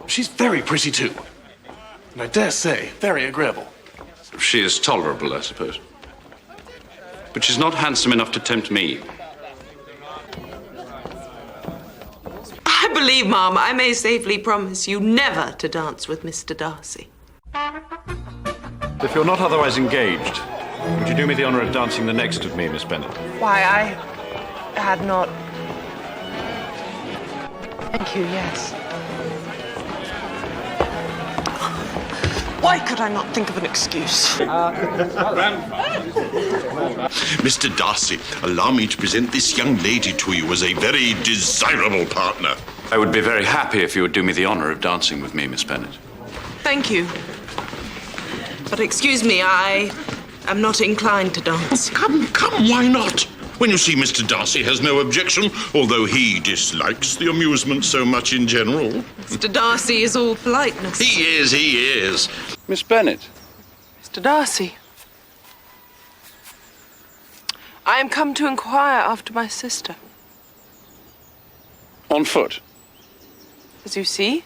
She's very pretty, too. And I dare say, very agreeable. She is tolerable, I suppose. But she's not handsome enough to tempt me. I believe, Ma'am, I may safely promise you never to dance with Mr. Darcy. If you're not otherwise engaged, would you do me the honor of dancing the next with me, Miss Bennet? Why, I had not... Thank you, yes. Why could I not think of an excuse? Mr. Darcy, allow me to present this young lady to you as a very desirable partner. I would be very happy if you would do me the honor of dancing with me, Miss Bennet. Thank you. But excuse me, I am not inclined to dance. Come, why not? When you see Mr. Darcy has no objection, although he dislikes the amusement so much in general. Mr. Darcy is all politeness. He is. Miss Bennet. Mr. Darcy. I am come to inquire after my sister. On foot. As you see.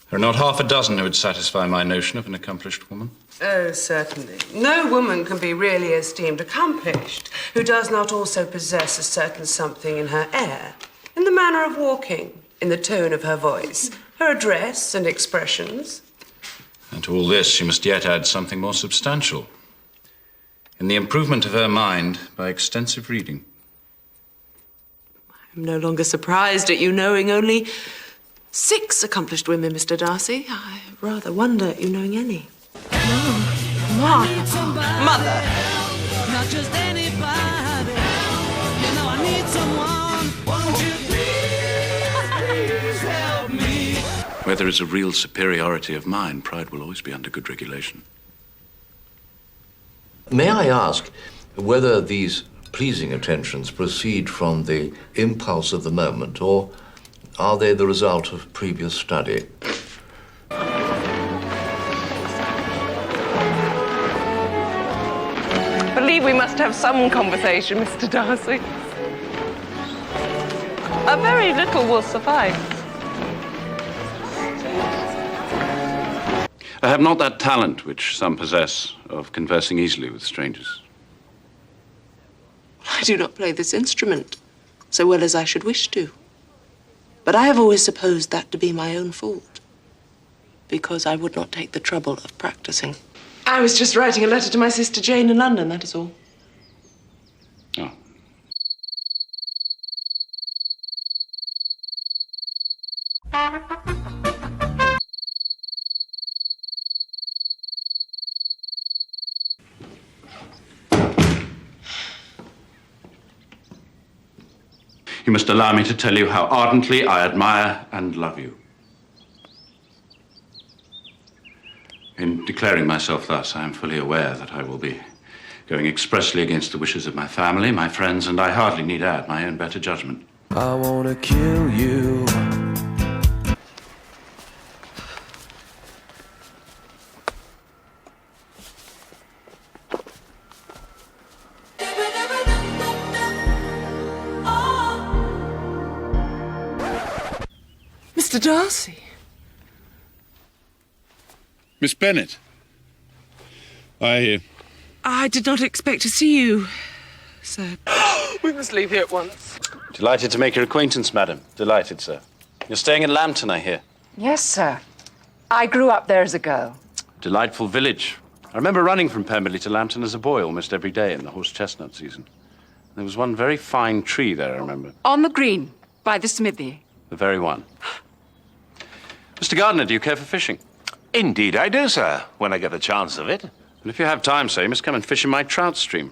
There are not half a dozen who would satisfy my notion of an accomplished woman. Oh, certainly. No woman can be really esteemed accomplished who does not also possess a certain something in her air, in the manner of walking, in the tone of her voice, her address and expressions. And to all this, she must yet add something more substantial. In the improvement of her mind by extensive reading. I'm no longer surprised at you knowing only 6 accomplished women, Mr. Darcy. I rather wonder at you knowing any. Mother. Not just anybody. You know I need someone. Won't you please help me? Where there is a real superiority of mind, pride will always be under good regulation. May I ask whether these pleasing attentions proceed from the impulse of the moment, or are they the result of previous study? I believe we must have some conversation, Mr. Darcy. A very little will suffice. I have not that talent which some possess of conversing easily with strangers. I do not play this instrument so well as I should wish to. But I have always supposed that to be my own fault, because I would not take the trouble of practicing. I was just writing a letter to my sister Jane in London, that is all. Oh. You must allow me to tell you how ardently I admire and love you. In declaring myself thus, I am fully aware that I will be going expressly against the wishes of my family, my friends, and I hardly need add my own better judgment. I wanna kill you. Mr. Darcy. Miss Bennet, I did not expect to see you, sir. We must leave here at once. Delighted to make your acquaintance, madam. Delighted, sir. You're staying in Lambton, I hear. Yes, sir. I grew up there as a girl. Delightful village. I remember running from Pemberley to Lambton as a boy almost every day in the horse-chestnut season. There was one very fine tree there, I remember. On the green, by the smithy. The very one. Mr. Gardiner, do you care for fishing? Indeed I do, sir, when I get the chance of it. Well, if you have time, sir, you must come and fish in my trout stream.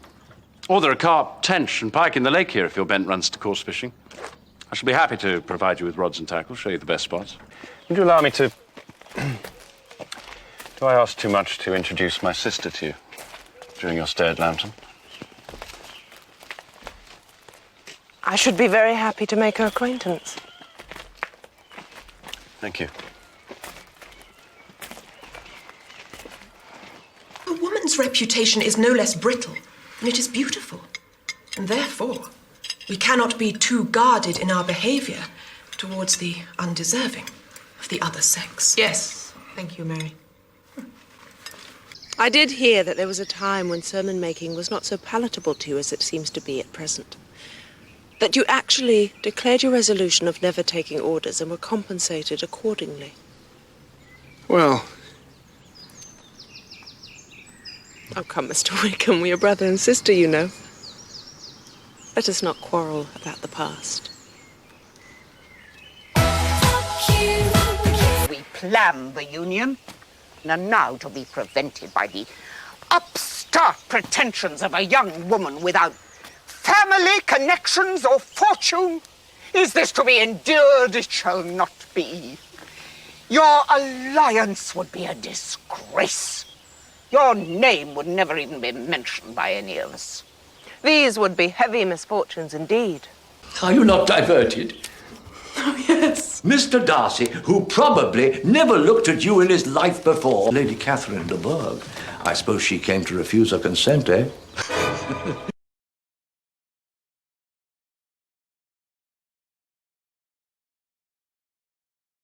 Or there are carp, tench, and pike in the lake here if your bent runs to coarse fishing. I shall be happy to provide you with rods and tackle, show you the best spots. Would you allow me to... Do I ask too much to introduce my sister to you during your stay at Lambton? I should be very happy to make her acquaintance. Thank you. woman's reputation is no less brittle than it is beautiful. And therefore, we cannot be too guarded in our behavior towards the undeserving of the other sex. Yes, thank you, Mary. I did hear that there was a time when sermon making was not so palatable to you as it seems to be at present. That you actually declared your resolution of never taking orders and were compensated accordingly. Well, Oh, come, Mr. Wickham, we're brother and sister, you know. Let us not quarrel about the past. We planned the union, and are now to be prevented by the upstart pretensions of a young woman without family connections or fortune. Is this to be endured? It shall not be. Your alliance would be a disgrace. Your name would never even be mentioned by any of us. These would be heavy misfortunes indeed. Are you not diverted? Oh, yes. Mr. Darcy, who probably never looked at you in his life before. Lady Catherine de Bourgh. I suppose she came to refuse her consent, eh?